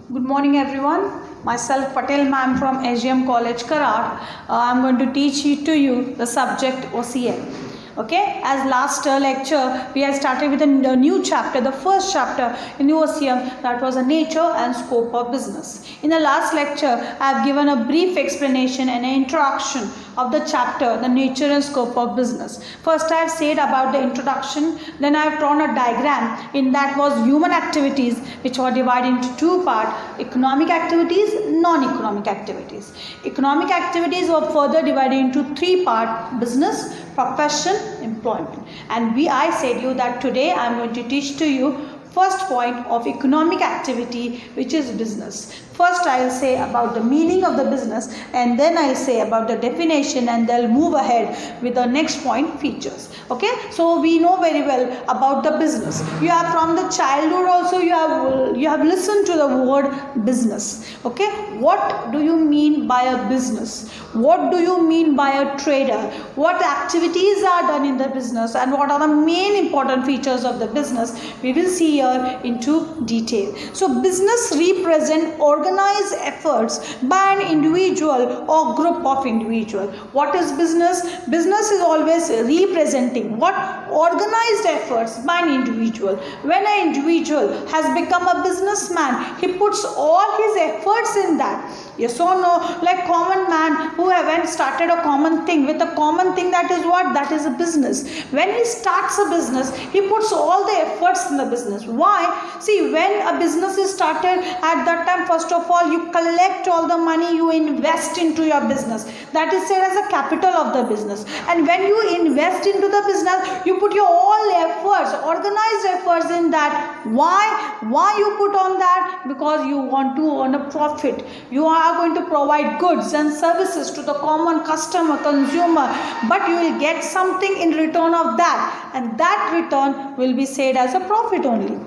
Good morning everyone. Myself Patel ma'am from SGM College Karat. I'm going to teach you the subject OCM. Okay, as last lecture we have started with a new chapter, the first chapter in the OCM, that was the nature and scope of business. In the last lecture I have given a brief explanation and an introduction of the chapter, the nature and scope of business. First I have said about the introduction, then I have drawn a diagram in that was human activities which were divided into two parts: economic activities, non-economic activities. Economic activities were further divided into three parts: business, profession, employment. And I said you that today I am going to teach to you first point of economic activity, which is business. First I will say about the meaning of the business, and then I will say about the definition, and then move ahead with the next point, features. Okay, so we know very well about the business. You have from the childhood also you have listened to the word business. Okay, what do you mean by a business? What do you mean by a trader? What activities are done in the business, and what are the main important features of the business? We will see here into detail. So business represent organized efforts by an individual or group of individuals. What is business? Business is always representing what? Organized efforts by an individual. When an individual has become a businessman, he puts all his efforts in that. Yes or no? Like common man who haven't started a common thing with a common thing, that is what? That is a business. When he starts a business, he puts all the efforts in the business. Why? See, when a business is started, at that time, first of all, you collect all the money, you invest into your business. That is said as a capital of the business. And when you invest into the business, you put your all efforts, organized efforts in that. Why? Why you put on that? Because you want to earn a profit. You are going to provide goods and services to the common customer, consumer, but you will get something in return of that, and that return will be said as a profit only.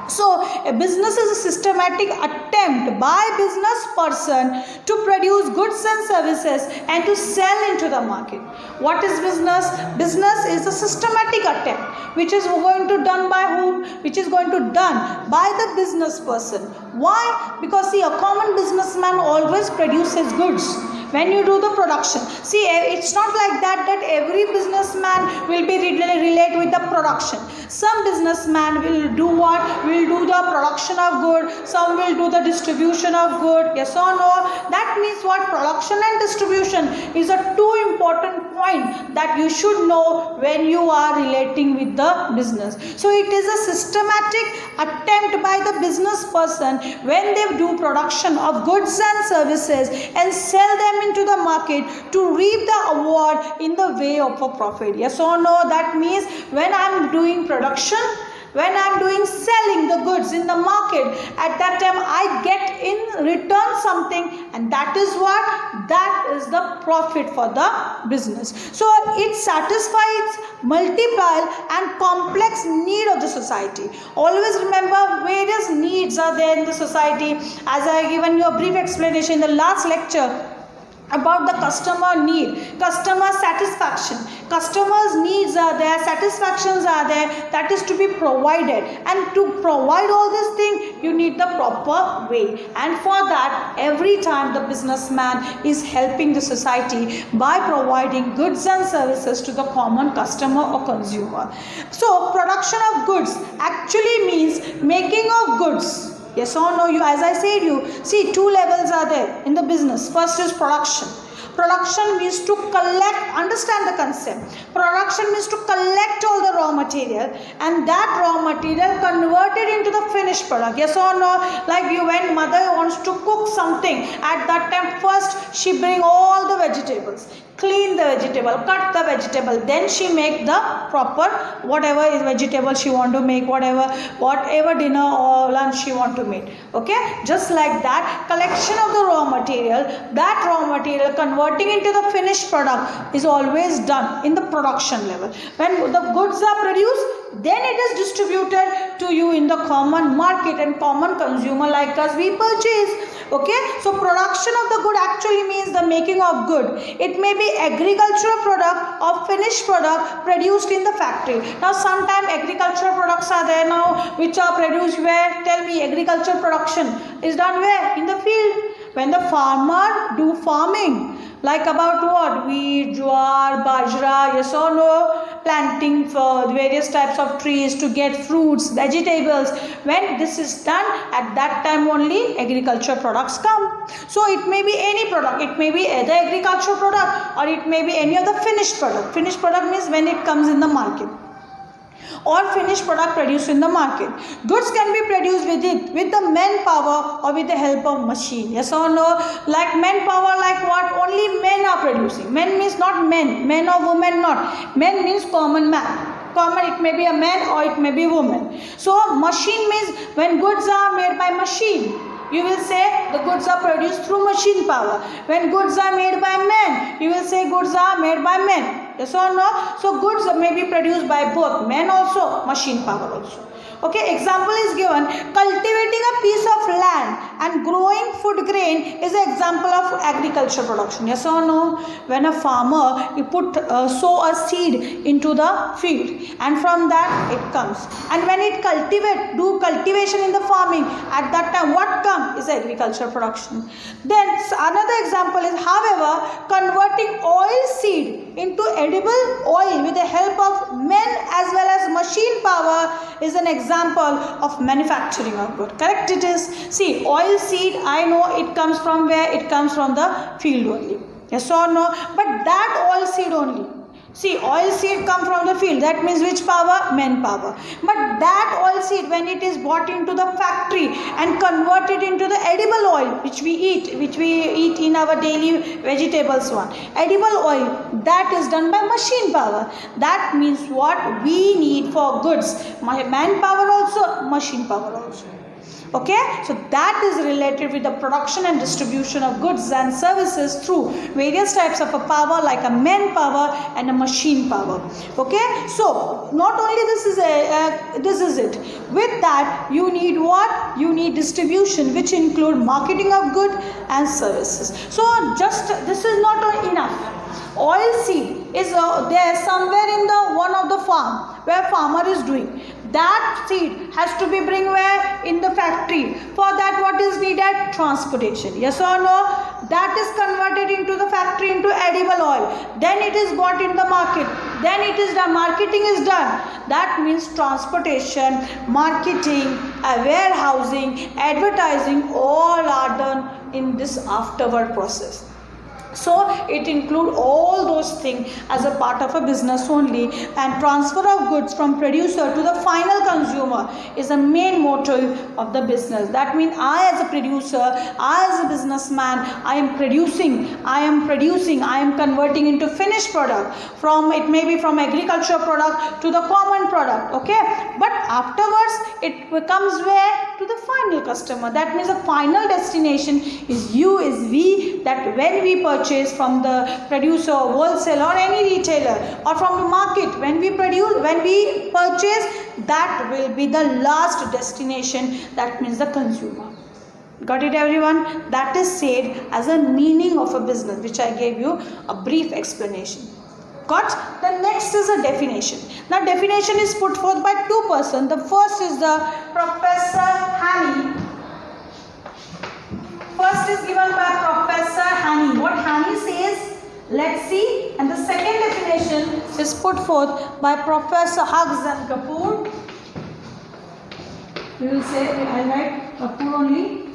So a business is a systematic attempt by a business person to produce goods and services and to sell into the market. What is business? Business is a systematic attempt which is going to done by whom? Which is going to done by the business person. Why? Because see, a common businessman always produces goods. When you do the production, see, it's not like that every businessman will be relate with the production. Some businessman will do what? Will do the production of good. Some will do the distribution of good. Yes or no? That means what? Production and distribution is a two important point that you should know when you are relating with the business. So it is a systematic attempt by the business person when they do production of goods and services and sell them into the market to reap the award in the way of a profit. Yes or no? That means when I am doing production, when I am doing selling the goods in the market, at that time I get in return something, and that is what? That is the profit for the business. So it satisfies multiple and complex need of the society. Always remember, various needs are there in the society. As I have given you a brief explanation in the last lecture about the customer need, customer satisfaction. Customers' needs are there, satisfactions are there, that is to be provided. And to provide all these things, you need the proper way. And for that, every time the businessman is helping the society by providing goods and services to the common customer or consumer. So, production of goods actually means making of goods. Yes or no? As I said you, see, two levels are there in the business. First is production. Production means to collect, understand the concept. Production means to collect all the raw material, and that raw material converted into the finished product. Yes or no? Like you, when mother wants to cook something, at that time first she bring all the vegetables, clean the vegetable, cut the vegetable, then she make the proper whatever is vegetable she want to make, whatever dinner or lunch she want to make. Okay, just like that, collection of the raw material, that raw material converting into the finished product is always done in the production level. When the goods are produced, then it is distributed to you in the common market, and common consumer like us, we purchase. Okay, so production of the good actually means the making of good. It may be agricultural product or finished product produced in the factory. Now sometimes agricultural products are there now which are produced where? Tell me, agricultural production is done where? In the field. When the farmer do farming, like about what? Wheat, jowar, bajra, yes or no? Planting for various types of trees to get fruits, vegetables. When this is done, at that time only agriculture products come. So it may be any product. It may be either agricultural product or it may be any of the finished product. Finished product means when it comes in the market, or finished product produced in the market. Goods can be produced with the manpower or with the help of machine. Yes or no? Like manpower, like what? Only men are producing. Men means not men. Men or women not. Men means common man. Common, it may be a man or it may be a woman. So machine means when goods are made by machine, you will say the goods are produced through machine power. When goods are made by men, you will say goods are made by men. Yes or no? So goods may be produced by both men also, machine power also. Okay, example is given. Cultivating a piece of land and growing food grain is an example of agriculture production. Yes or no? When a farmer sow a seed into the field, and from that it comes. And when it do cultivation in the farming, at that time what comes is agriculture production. Then another example is, however, converting oil seed into edible oil with the help of men as well as machine power is an example of manufacturing of good. Correct it is. See, oil seed, I know it comes from where? It comes from the field only. Yes or no? But that oil seed only. See, oil seed come from the field. That means which power? Men power. But that oil seed, when it is brought into the factory and converted into the edible oil, which we eat in our daily vegetables one. Edible oil, that is done by machine power. That means what we need for goods. Manpower also, machine power also. Okay, so that is related with the production and distribution of goods and services through various types of a power, like a man power and a machine power. Okay, so not only this is it. With that, you need what? You need distribution, which include marketing of good and services. So just this is not enough. Oil seed is there somewhere in the one of the farm where farmer is doing. That seed has to be bring where? In the factory. For that what is needed? Transportation. Yes or no? That is converted into the factory into edible oil. Then it is bought in the market. Then it is done. Marketing is done. That means transportation, marketing, warehousing, advertising, all are done in this afterward process. So it includes all those things as a part of a business only, and transfer of goods from producer to the final consumer is the main motive of the business. That means I as a producer, I as a businessman, I am converting into finished product. It may be from agricultural product to the common product. Okay, but afterwards it comes where? To the final customer. That means the final destination is we, that when we purchase from the producer, wholesale or any retailer, or from the market, when we purchase, that will be the last destination. That means the consumer. Got it, everyone? That is said as a meaning of a business, which I gave you a brief explanation. Got? The next is a definition. Now definition is put forth by two persons. The first is the Professor Haney. First is given by Professor Haney. What Haney says, let's see. And the second definition is put forth by Professor Hugs and Kapoor. We will say, I write Kapoor only.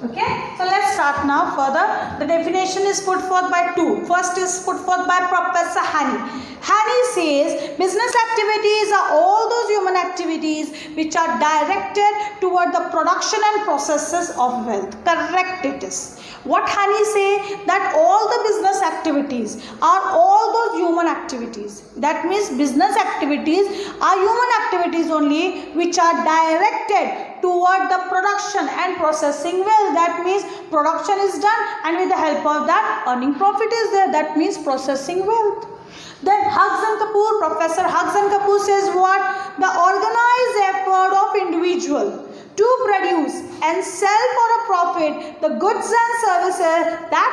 Okay, so let's start now further. The definition is put forth by two. First is put forth by Professor Haney. Haney says business activities are all those human activities which are directed toward the production and processes of wealth. Correct it is. What Haney say? That all the business activities are all those human activities. That means business activities are human activities only which are directed toward the production and processing wealth. That means production is done, and with the help of that earning profit is there. That means processing wealth. Then Professor Hudson Kapoor says what? The organized effort of individual to produce and sell for a profit the goods and services that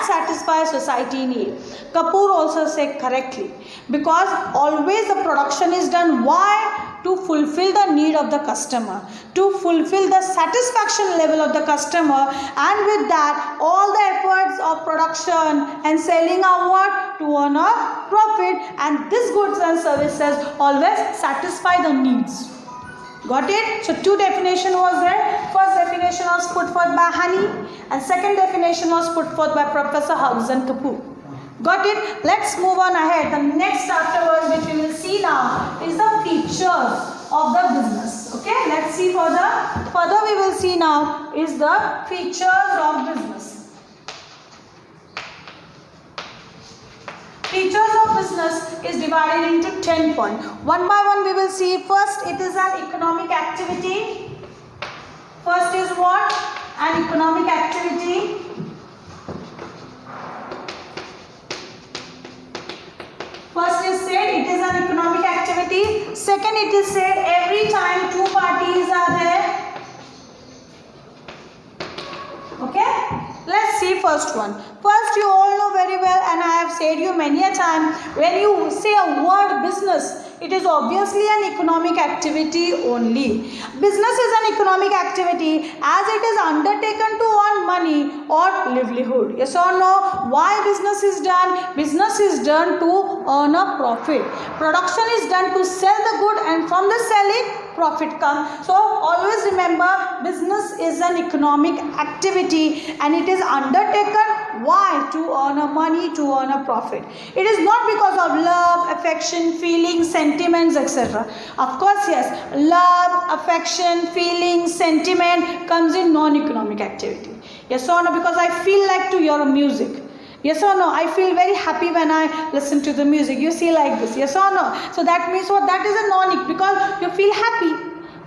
satisfy society need. Kapoor also said correctly, because always the production is done. Why? To fulfill the need of the customer, to fulfill the satisfaction level of the customer, and with that all the efforts of production and selling are what? To earn a profit, and these goods and services always satisfy the needs. Got it? So two definition was there. First definition was put forth by Honey, and second definition was put forth by Professor Hudson Kapoor. Got it? Let's move on ahead. The next afterwards which we will see now is the features of the business. Okay, let's see further. Further we will see now is the features of business. Features of business is divided into 10 points. One by one we will see. First, it is an economic activity. First is what? An economic activity. First is said it is an economic activity. Second, it is said every time two parties are there. Okay? Let's see first one. First, you all know very well, and I have said you many a time, when you say a word business, it is obviously an economic activity only. Business is an economic activity as it is undertaken to earn money or livelihood. Yes or no? Why business is done? Business is done to earn a profit. Production is done to sell the good, and from the selling, profit comes. So always remember, business is an economic activity and it is undertaken. Why? To earn a money, to earn a profit. It is not because of love, affection, feelings, sentiments, etc. Of course, yes, love, affection, feelings, sentiment comes in non-economic activity. Yes or no? Because I feel like to hear music. Yes or no? I feel very happy when I listen to the music. You see like this. Yes or no? So that means what? That is a non-economic, because you feel happy.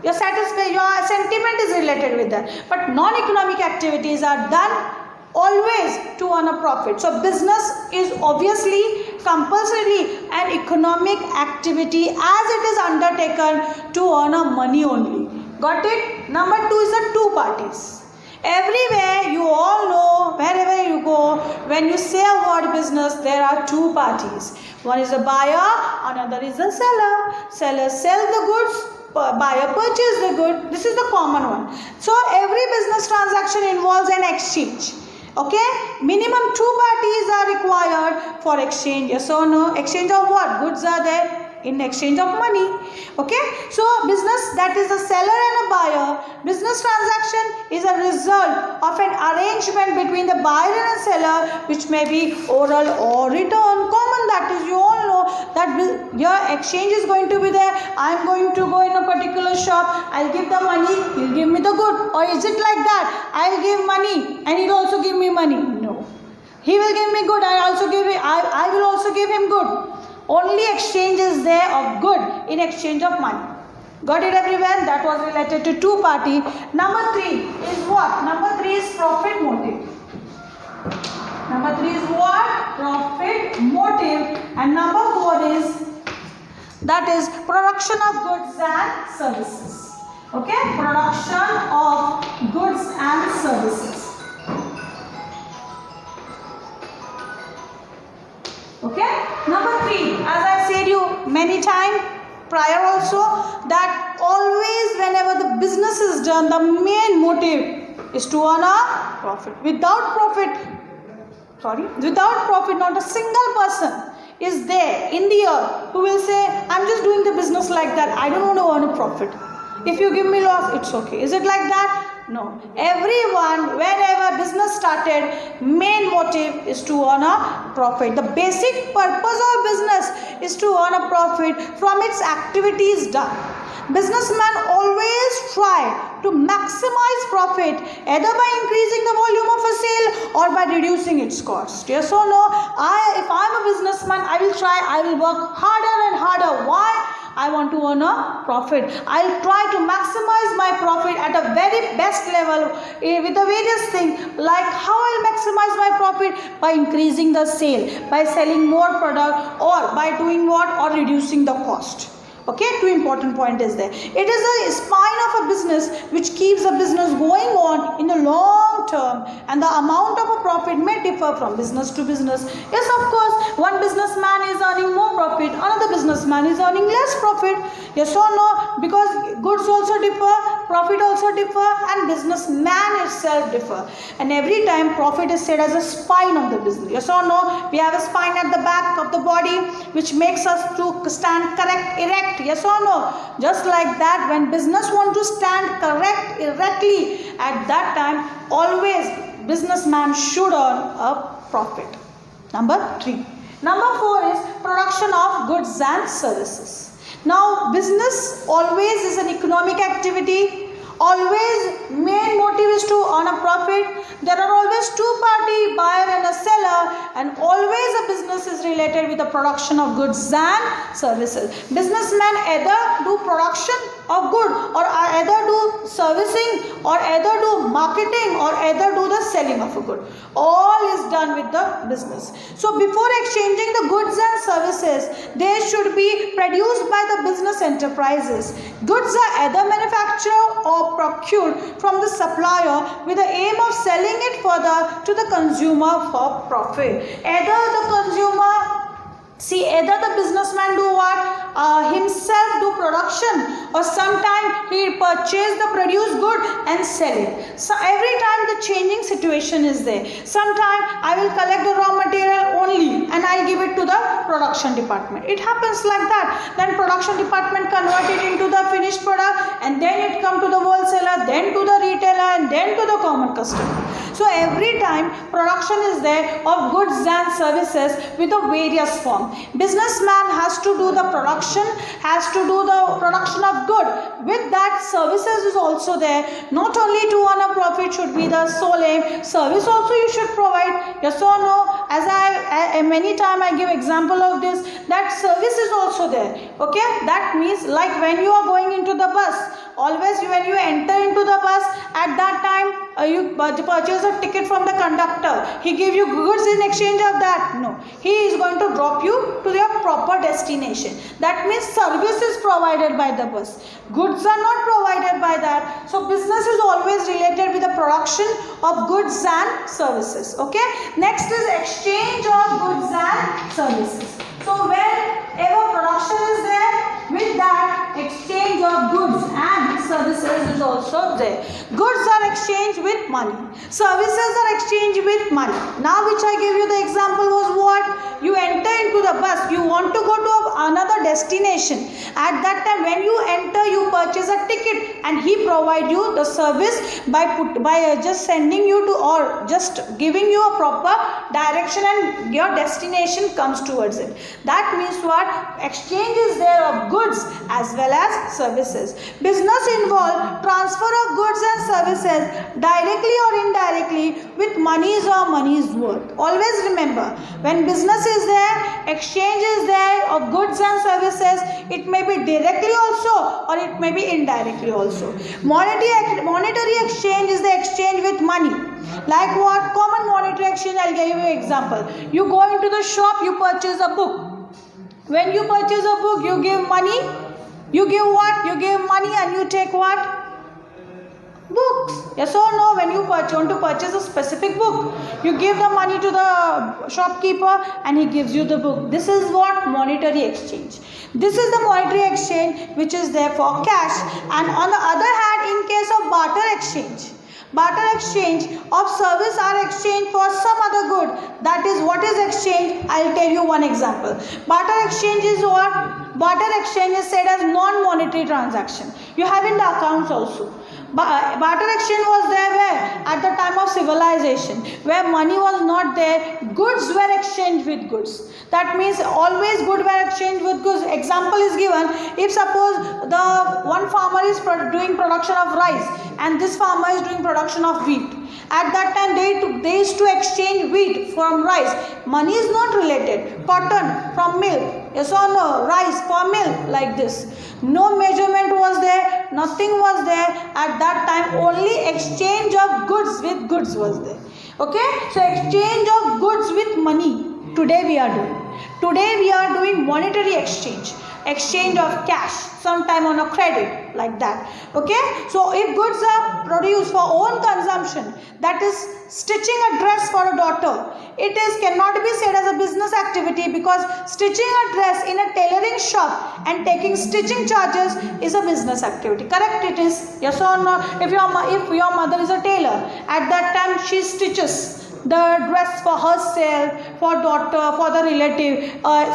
You're satisfied. Your sentiment is related with that. But non-economic activities are done always to earn a profit. So business is obviously compulsorily an economic activity as it is undertaken to earn a money only. Got it? Number two is the two parties. Everywhere you all know, wherever you go, when you say a word business, there are two parties. One is a buyer, another is a seller. Seller sell the goods, buyer purchase the good. This is the common one. So every business transaction involves an exchange. Okay, minimum two parties are required for exchange. Yes or no? Exchange of what? Goods are there in exchange of money. Okay, so business, that is a seller and a buyer. Business transaction is a result of an arrangement between the buyer and a seller, which may be oral or written. Common, that is, you all know that your exchange is going to be there. I am going to go in a particular shop, I'll give the money, he'll give me the good. Or is it like that? I'll give money and he'll also give me money? No. He will give me good, I will also give him good. Only exchange is there of good in exchange of money. Got it everyone? That was related to two party. Number three is what? Number three is profit motive. Number three is what? Profit motive. And number four is, that is production of goods and services. Okay? Production of goods and services. Okay? Number three, as I said you many times prior also, that always whenever the business is done, the main motive is to earn a profit. Without profit, not a single person is there in the earth who will say, I'm just doing the business like that, I don't want to earn a profit. If you give me loss, it's okay. Is it like that? No. Everyone, whenever business started, main motive is to earn a profit. The basic purpose of business is to earn a profit from its activities done. Businessmen always try to maximize profit either by increasing the volume of a sale or by reducing its cost. Yes or no? If I am a businessman, I will work harder and harder. Why? I want to earn a profit. I'll try to maximize my profit at a very best level with the various things. Like how I'll maximize my profit? By increasing the sale, by selling more product, or by doing what? Or reducing the cost. Okay, two important point is there. It is a spine of a business which keeps the business going on in the long term, and the amount of a profit may differ from business to business. Yes, of course, one businessman is earning more profit, another businessman is earning less profit. Yes or no? Because goods also differ, profit also differ, and businessman itself differ. And every time profit is said as a spine of the business. Yes or no? We have a spine at the back of the body which makes us to stand correct, erect. Yes or no? Just like that, when business want to stand correct, erectly, at that time always businessman should earn a profit. Number 3. Number 4 is production of goods and services. Now business always is an economic activity. Always main motive is to earn a profit. There are always two parties, buyer and a seller, and always a business is related with the production of goods and services. Businessmen either do production of good, or either do servicing, or either do marketing, or either do the selling of a good. All is done with the business. So before exchanging the goods and services, they should be produced by the business enterprises. Goods are either manufactured or procured from the supplier with the aim of selling it further to the consumer for profit. Either the businessman do what? Himself do production, or sometimes he purchase the produced good and sell it. So every time the changing situation is there. Sometimes I will collect the raw material only and I'll give it to the production department. It happens like that. Then production department convert it into the finished product, and then it come to the wholesaler, then to the retailer, and then to the common customer. So every time production is there of goods and services with a various form. Businessman has to do the production, has to do the production of good. With that, services is also there. Not only to earn a profit should be the sole aim, service also you should provide. Yes or no? As I many times I give example of this, that service is also there. Okay, that means like when you are going into the bus, always when you enter into the bus, at that time you purchase a ticket from the conductor. He give you goods in exchange of that. No, he is going to drop you to your proper destination. That means service is provided by the bus. Goods are not provided by that. So business is always related with the production of goods and services. Okay. Next is exchange of goods and services. So whenever production is there, with that exchange of goods and services is also there. Goods are exchanged with money. Services are exchanged with money. Now which I gave you the example was what? You enter into the bus. You want to go to another destination. At that time when you enter, you purchase a ticket and he provide you the service by just sending you to, or just giving you a proper direction, and your destination comes towards it. That means what? Exchange is there of goods as well as services. Business involve transfer of goods and services directly or indirectly with monies or money's worth. Always remember, when business is there, exchange is there of goods and services. It may be directly also, or it may be indirectly also. Monetary exchange is the exchange with money. Like what? Common monetary exchange, I'll give you an example. You go into the shop, you purchase a book. When you purchase a book, you give money. You give what? You give money and you take what? Books. Yes or no? When you want to purchase a specific book, you give the money to the shopkeeper and he gives you the book. This is what? Monetary exchange. This is the monetary exchange which is there for cash. And on the other hand, in case of barter exchange of service are exchanged for some other good. That is, what is exchange? I'll tell you one example. Barter exchange is what? Barter exchange is said as non-monetary transaction. You have in the accounts also. Barter exchange was there where? At the time of civilization, where money was not there, goods were exchanged with goods. That means always goods were exchanged with goods. Example is given, if suppose the one farmer is doing production of rice and this farmer is doing production of wheat. At that time they used to exchange wheat from rice. Money is not related. Cotton from milk. Yes or no? Rice per mill, like this. No measurement was there, nothing was there at that time. Only exchange of goods with goods was there. Okay, so exchange of goods with money today we are doing. Today we are doing monetary exchange of cash, sometime on a credit, like that. Okay, so if goods are produced for own consumption, that is stitching a dress for a daughter, it cannot be said as a business activity, because stitching a dress in a tailoring shop and taking stitching charges is a business activity. Correct? It is. Yes or no? If your mother is a tailor, at that time she stitches the dress for herself, for daughter, for the relative.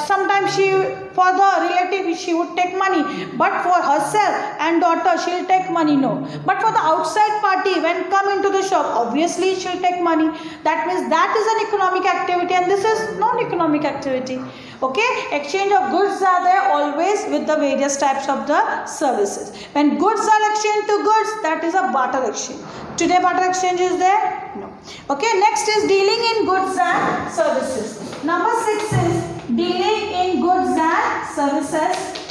Sometimes for the relative she would take money, but for herself and daughter she will take money, no. But for the outside party, when come into the shop, obviously she will take money. That means that is an economic activity, and this is non-economic activity. Okay, exchange of goods are there always with the various types of the services. When goods are exchanged to goods, that is a barter exchange. Today barter exchange is there? No. Okay, next is dealing in goods and services. Number 6 is dealing in goods and services.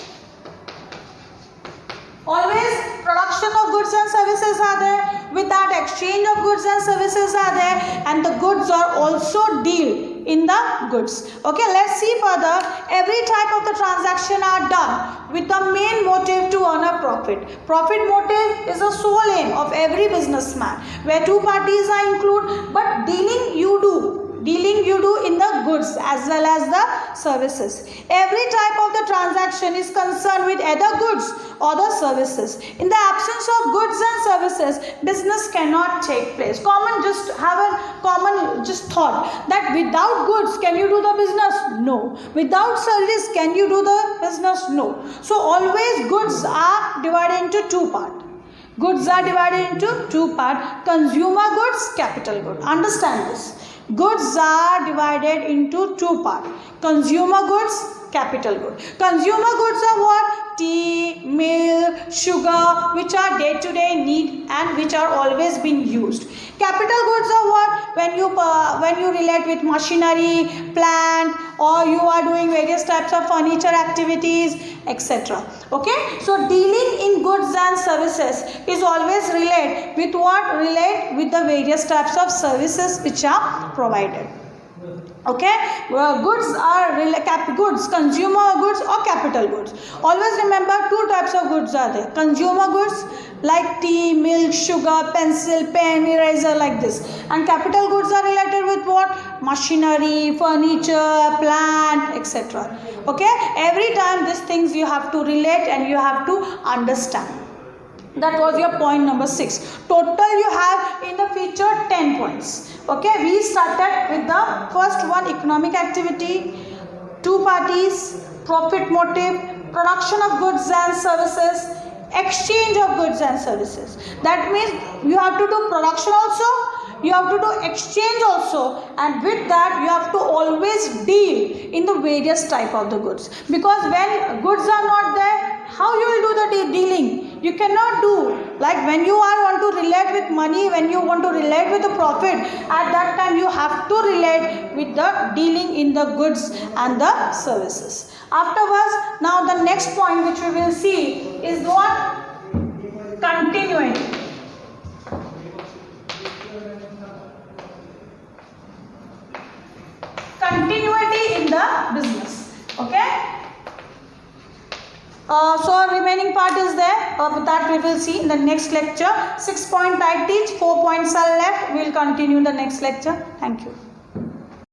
Always production of goods and services are there. With that, exchange of goods and services are there, and the goods are also dealt in the goods. Okay, let's see further. Every type of the transaction are done with the main motive to earn a profit. Profit motive is the sole aim of every businessman, where two parties are included, but dealing you do in the goods as well as the services. Every type of the transaction is concerned with either goods or the services. In the absence of goods and services, business cannot take place. Have a common thought that without goods can you do the business? No. Without service can you do the business? No. So always goods are divided into two parts. Goods are divided into two parts: consumer goods, capital goods. Understand this. Goods are divided into two parts: consumer goods, capital goods. Consumer goods are what? Tea, milk, sugar, which are day-to-day need and which are always being used. Capital goods are what? When you relate with machinery, plant, or you are doing various types of furniture activities, etc. Okay, so dealing in goods and services is always relate with what? Relate with the various types of services which are provided. Okay, goods are goods, consumer goods or capital goods. Always remember two types of goods are there: consumer goods like tea, milk, sugar, pencil, pen, eraser, like this, and capital goods are related with what? Machinery, furniture, plant, etc. Okay, every time these things you have to relate and you have to understand. That was your point number 6. Total you have in the feature 10 points. Okay, we started with the first one: economic activity, two parties, profit motive, production of goods and services, exchange of goods and services. That means you have to do production also, you have to do exchange also, and with that you have to always deal in the various type of the goods, because when goods are not there, how you will do the dealing? You cannot do. Like when you want to relate with money, when you want to relate with the profit, at that time you have to relate with the dealing in the goods and the services. Afterwards, now the next point which we will see is what? Continuity. Continuity in the business. Okay. So remaining part is there, that we will see in the next lecture. 6 points I teach, 4 points are left. We will continue in the next lecture. Thank you.